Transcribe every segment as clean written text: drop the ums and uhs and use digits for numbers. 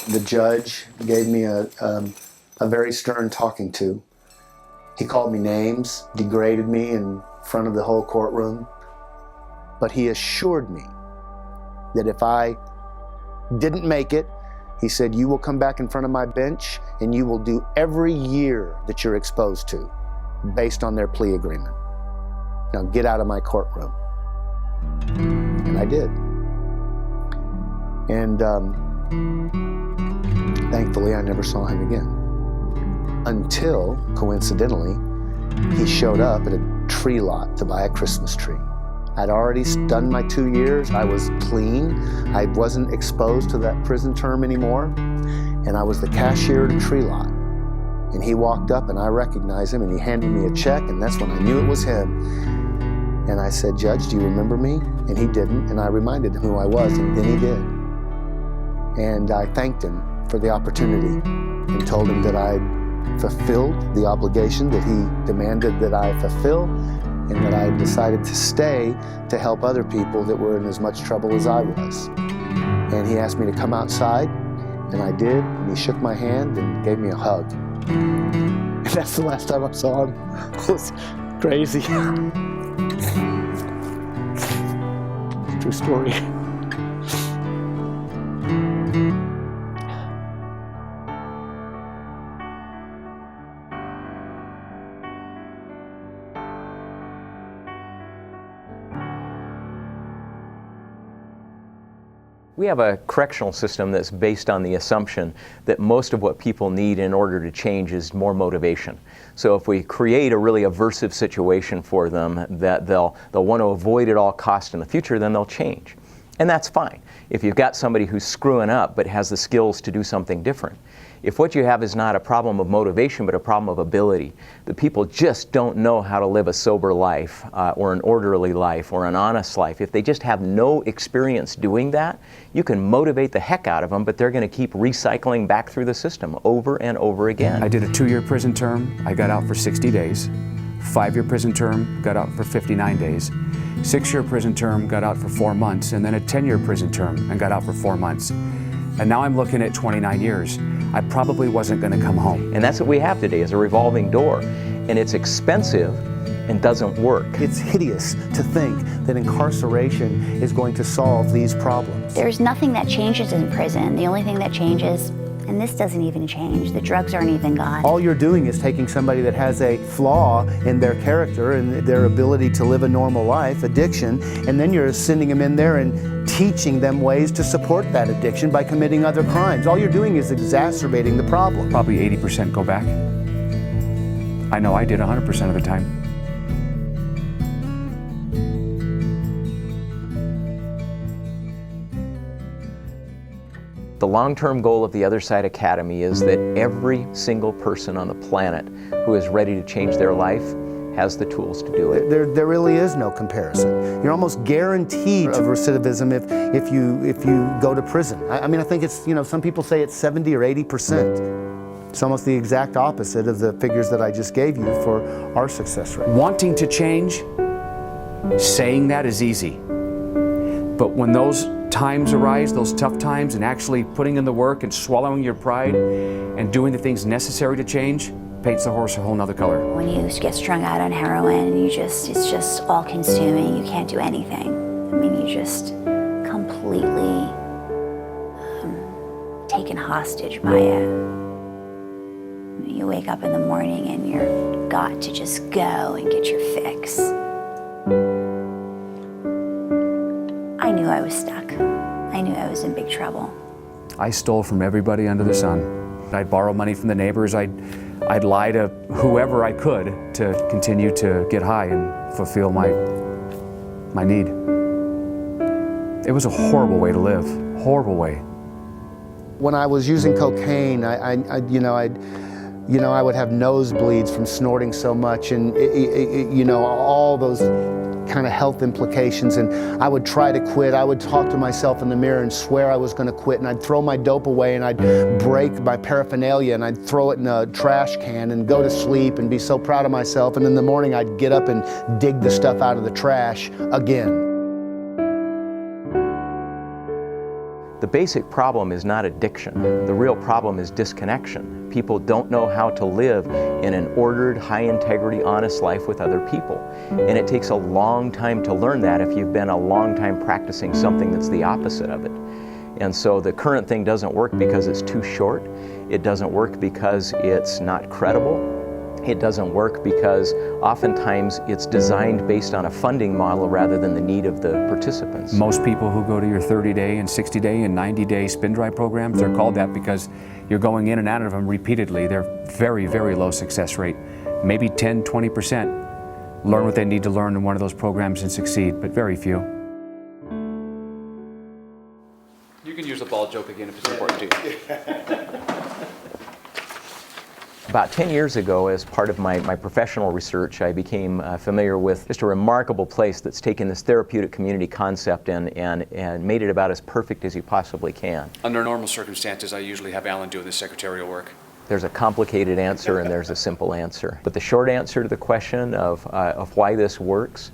The judge gave me a very stern talking to. He called me names, degraded me in front of the whole courtroom. But he assured me that if I didn't make it, he said, you will come back in front of my bench and you will do every year that you're exposed to based on their plea agreement. Now get out of my courtroom. And I did. And thankfully, I never saw him again. Until, coincidentally, he showed up at a tree lot to buy a Christmas tree. I'd already done my 2 years. I was clean. I wasn't exposed to that prison term anymore. And I was the cashier at a tree lot. And he walked up and I recognized him and he handed me a check, and that's when I knew it was him. And I said, Judge, do you remember me? And he didn't, and I reminded him who I was, and then he did. And I thanked him for the opportunity and told him that I'd fulfilled the obligation that he demanded that I fulfill, and that I decided to stay to help other people that were in as much trouble as I was. And he asked me to come outside, and I did, and he shook my hand and gave me a hug. And that's the last time I saw him. It was crazy. True story. We have a correctional system that's based on the assumption that most of what people need in order to change is more motivation. So if we create a really aversive situation for them that they'll want to avoid at all costs in the future, then they'll change. And that's fine if you've got somebody who's screwing up but has the skills to do something different. If what you have is not a problem of motivation but a problem of ability, the people just don't know how to live a sober life or an orderly life or an honest life. If they just have no experience doing that, you can motivate the heck out of them, but they're going to keep recycling back through the system over and over again. I did a 2-year prison term. I got out for 60 days. 5-year prison term, got out for 59 days. 6-year prison term, got out for 4 months, and then a 10-year prison term and got out for 4 months. And now I'm looking at 29 years. I probably wasn't going to come home. And that's what we have today, is a revolving door. And it's expensive and doesn't work. It's hideous to think that incarceration is going to solve these problems. There's nothing that changes in prison. The only thing that changes, and this doesn't even change, the drugs aren't even gone. All you're doing is taking somebody that has a flaw in their character and their ability to live a normal life, addiction, and then you're sending them in there and teaching them ways to support that addiction by committing other crimes. All you're doing is exacerbating the problem. Probably 80% go back. I know I did 100% of the time. The long-term goal of the Other Side Academy is that every single person on the planet who is ready to change their life has the tools to do it. There really is no comparison. You're almost guaranteed of recidivism if you go to prison. I mean, I think it's, some people say it's 70 or 80%. It's almost the exact opposite of the figures that I just gave you for our success rate. Wanting to change, saying that is easy. But when those times arise, those tough times, and actually putting in the work and swallowing your pride and doing the things necessary to change, paints the horse a whole nother color. When you get strung out on heroin, it's just all consuming. You can't do anything. I mean, you just completely taken hostage by it. You wake up in the morning and you're got to just go and get your fix. I knew I was stuck. I knew I was in big trouble. I stole from everybody under the sun. I'd borrow money from the neighbors. I'd lie to whoever I could to continue to get high and fulfill my need. It was a horrible way to live, horrible way. When I was using cocaine, I would have nosebleeds from snorting so much, and all those kind of health implications, and I would try to quit. I would talk to myself in the mirror and swear I was going to quit, and I'd throw my dope away, and I'd break my paraphernalia, and I'd throw it in a trash can and go to sleep and be so proud of myself, and in the morning I'd get up and dig the stuff out of the trash again. The basic problem is not addiction. The real problem is disconnection. People don't know how to live in an ordered, high-integrity, honest life with other people. And it takes a long time to learn that if you've been a long time practicing something that's the opposite of it. And so the current thing doesn't work because it's too short. It doesn't work because it's not credible. It doesn't work because oftentimes it's designed based on a funding model rather than the need of the participants. Most people who go to your 30-day and 60-day and 90-day spin dry programs, they're called that because you're going in and out of them repeatedly. They're very, very low success rate. Maybe 10, 20% learn what they need to learn in one of those programs and succeed, but very few. You can use the ball joke again if it's important to you. About 10 years ago, as part of my professional research, I became familiar with just a remarkable place that's taken this therapeutic community concept and made it about as perfect as you possibly can. Under normal circumstances, I usually have Alan doing the secretarial work. There's a complicated answer and there's a simple answer. But the short answer to the question of why this works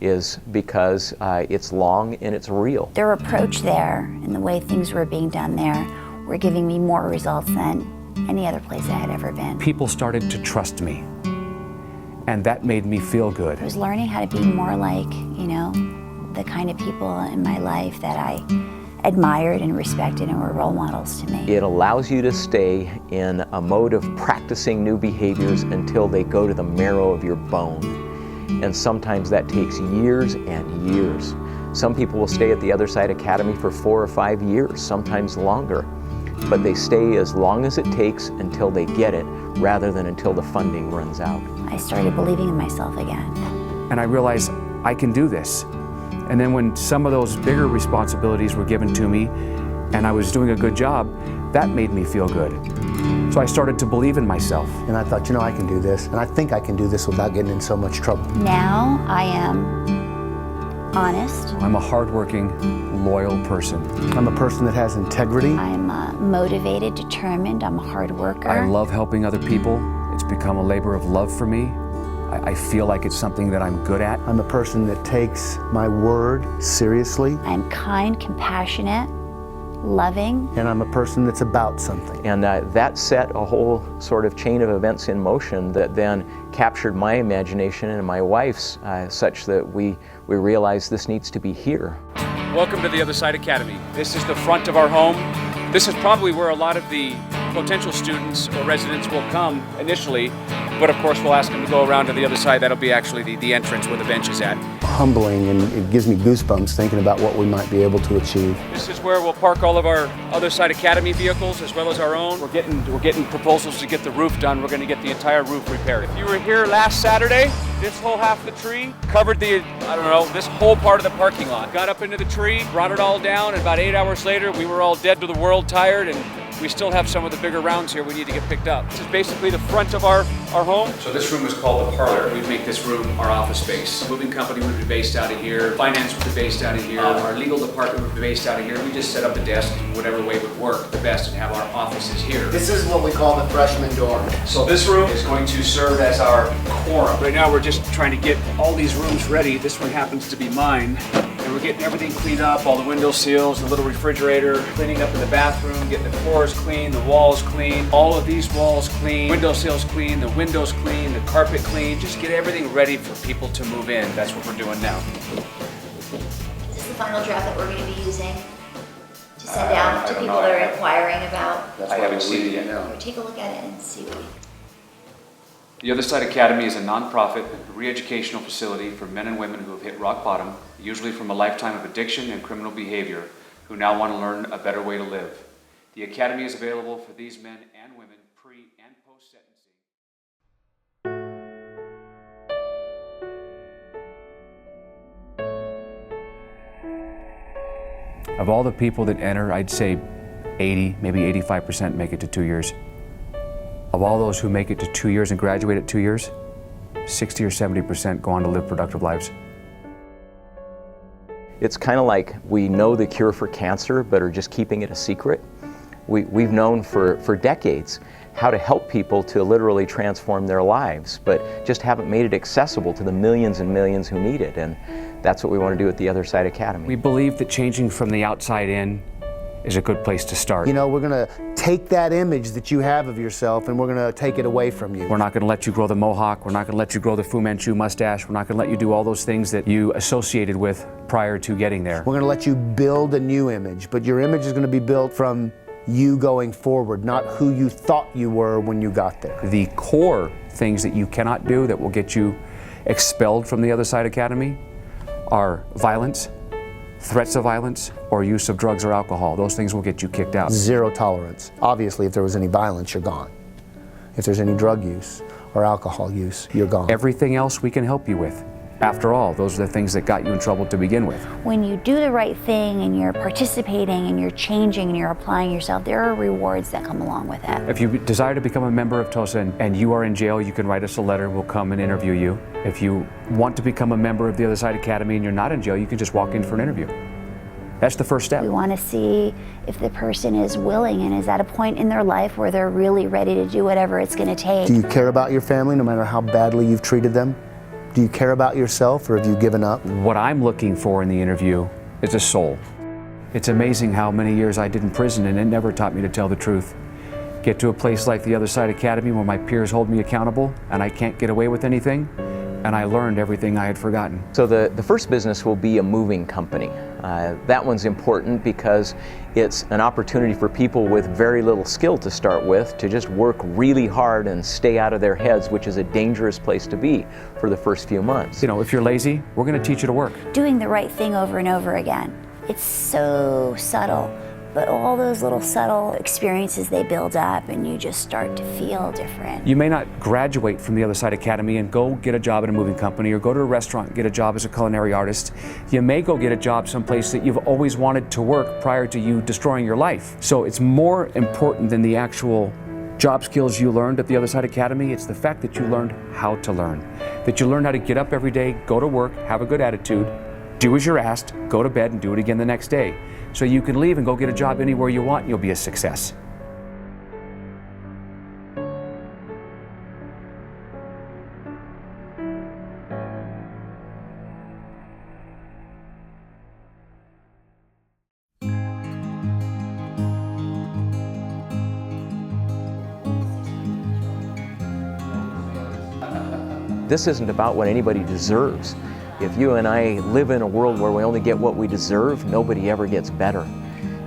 is because it's long and it's real. Their approach there and the way things were being done there were giving me more results than any other place I had ever been. People started to trust me, and that made me feel good. I was learning how to be more like, the kind of people in my life that I admired and respected and were role models to me. It allows you to stay in a mode of practicing new behaviors until they go to the marrow of your bone. And sometimes that takes years and years. Some people will stay at the Other Side Academy for 4 or 5 years, sometimes longer. But they stay as long as it takes until they get it, rather than until the funding runs out. I started believing in myself again. And I realized I can do this. And then when some of those bigger responsibilities were given to me and I was doing a good job, that made me feel good. So I started to believe in myself. And I thought, I can do this. And I think I can do this without getting in so much trouble. Now I am honest. I'm a hardworking, loyal person. I'm a person that has integrity. I'm motivated, determined. I'm a hard worker. I love helping other people. It's become a labor of love for me. I feel like it's something that I'm good at. I'm a person that takes my word seriously. I'm kind, compassionate, loving. And I'm a person that's about something. And that set a whole sort of chain of events in motion that then captured my imagination and my wife's, such that we realized this needs to be here. Welcome to the Other Side Academy. This is the front of our home. This is probably where a lot of the potential students or residents will come initially, but of course we'll ask them to go around to the other side. That'll be actually the entrance where the bench is at. Humbling, and it gives me goosebumps thinking about what we might be able to achieve. This is where we'll park all of our Other Side Academy vehicles as well as our own. We're getting proposals to get the roof done. We're going to get the entire roof repaired. If you were here last Saturday, this whole half of the tree covered this whole part of the parking lot. Got up into the tree, brought it all down, and about 8 hours later, we were all dead to the world, tired, and we still have some of the bigger rounds here we need to get picked up. This is basically the front of our home. So this room is called the parlor. We make this room our office space. The moving company would be based out of here. Finance would be based out of here. Our legal department would be based out of here. We just set up a desk in whatever way would work the best and have our offices here. This is what we call the freshman dorm. So this room is going to serve as our quorum. Right now we're just trying to get all these rooms ready. This one happens to be mine. And we're getting everything cleaned up, all the window seals, the little refrigerator, cleaning up in the bathroom, getting the floors clean, the walls clean, all of these walls clean, window seals clean, the windows clean, the carpet clean. Just get everything ready for people to move in. That's what we're doing now. Is this the final draft that we're going to be using to send out to people that are inquiring about? I haven't seen it yet. Or take a look at it and see what you... The Other Side Academy is a non-profit re-educational facility for men and women who have hit rock bottom, usually from a lifetime of addiction and criminal behavior, who now want to learn a better way to live. The Academy is available for these men and women pre- and post-sentencing. Of all the people that enter, I'd say 80, maybe 85% make it to 2 years. Of all those who make it to 2 years and graduate at 2 years, 60 or 70% go on to live productive lives. It's kind of like we know the cure for cancer, but are just keeping it a secret. We've known for decades how to help people to literally transform their lives, but just haven't made it accessible to the millions and millions who need it. And that's what we want to do at the Other Side Academy. We believe that changing from the outside in is a good place to start. You know, we're going to take that image that you have of yourself and we're going to take it away from you. We're not going to let you grow the mohawk. We're not going to let you grow the Fu Manchu mustache. We're not going to let you do all those things that you associated with prior to getting there. We're going to let you build a new image, but your image is going to be built from you going forward, not who you thought you were when you got there. The core things that you cannot do that will get you expelled from the Other Side Academy are violence, threats of violence, or use of drugs or alcohol. Those things will get you kicked out. Zero tolerance. Obviously, if there was any violence, you're gone. If there's any drug use or alcohol use, you're gone. Everything else we can help you with. After all, those are the things that got you in trouble to begin with. When you do the right thing and you're participating and you're changing and you're applying yourself, there are rewards that come along with it. If you desire to become a member of TOSA and you are in jail, you can write us a letter. We'll come and interview you. If you want to become a member of the Other Side Academy and you're not in jail, you can just walk in for an interview. That's the first step. We want to see if the person is willing and is at a point in their life where they're really ready to do whatever it's going to take. Do you care about your family no matter how badly you've treated them? Do you care about yourself, or have you given up? What I'm looking for in the interview is a soul. It's amazing how many years I did in prison and it never taught me to tell the truth. Get to a place like the Other Side Academy where my peers hold me accountable and I can't get away with anything, and I learned everything I had forgotten. So the first business will be a moving company. That one's important because it's an opportunity for people with very little skill to start with to just work really hard and stay out of their heads, which is a dangerous place to be for the first few months. You know, if you're lazy, we're going to teach you to work. Doing the right thing over and over again. It's so subtle, but all those little subtle experiences, they build up and you just start to feel different. You may not graduate from the Other Side Academy and go get a job at a moving company or go to a restaurant and get a job as a culinary artist. You may go get a job someplace that you've always wanted to work prior to you destroying your life. So it's more important than the actual job skills you learned at the Other Side Academy. It's the fact that you learned how to learn. That you learned how to get up every day, go to work, have a good attitude, do as you're asked, go to bed and do it again the next day. So you can leave and go get a job anywhere you want and you'll be a success. This isn't about what anybody deserves. If you and I live in a world where we only get what we deserve, nobody ever gets better.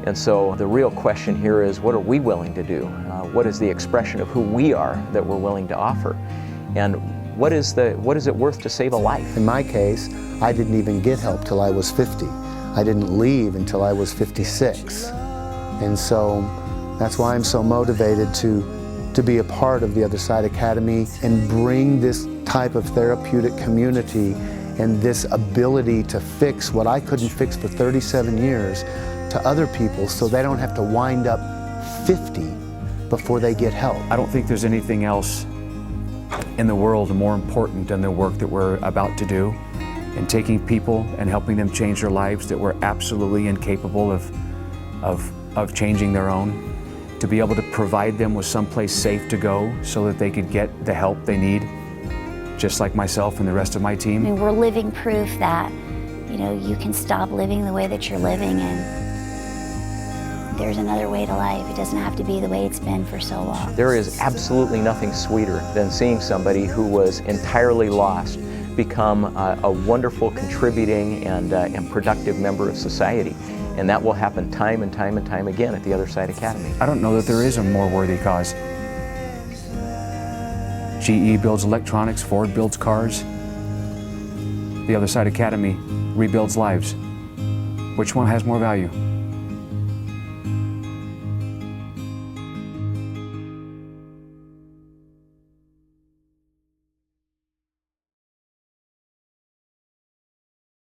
And so the real question here is, what are we willing to do? What is the expression of who we are that we're willing to offer? And what is it worth to save a life? In my case, I didn't even get help till I was 50. I didn't leave until I was 56. And so that's why I'm so motivated to be a part of the Other Side Academy and bring this type of therapeutic community and this ability to fix what I couldn't fix for 37 years to other people so they don't have to wind up 50 before they get help. I don't think there's anything else in the world more important than the work that we're about to do in taking people and helping them change their lives that were absolutely incapable of changing their own, to be able to provide them with someplace safe to go so that they could get the help they need, just like myself and the rest of my team. I mean, we're living proof that, you know, you can stop living the way that you're living and there's another way to life. It doesn't have to be the way it's been for so long. There is absolutely nothing sweeter than seeing somebody who was entirely lost become a wonderful contributing and productive member of society. And that will happen time and time and time again at the Other Side Academy. I don't know that there is a more worthy cause. GE builds electronics, Ford builds cars. The Other Side Academy rebuilds lives. Which one has more value?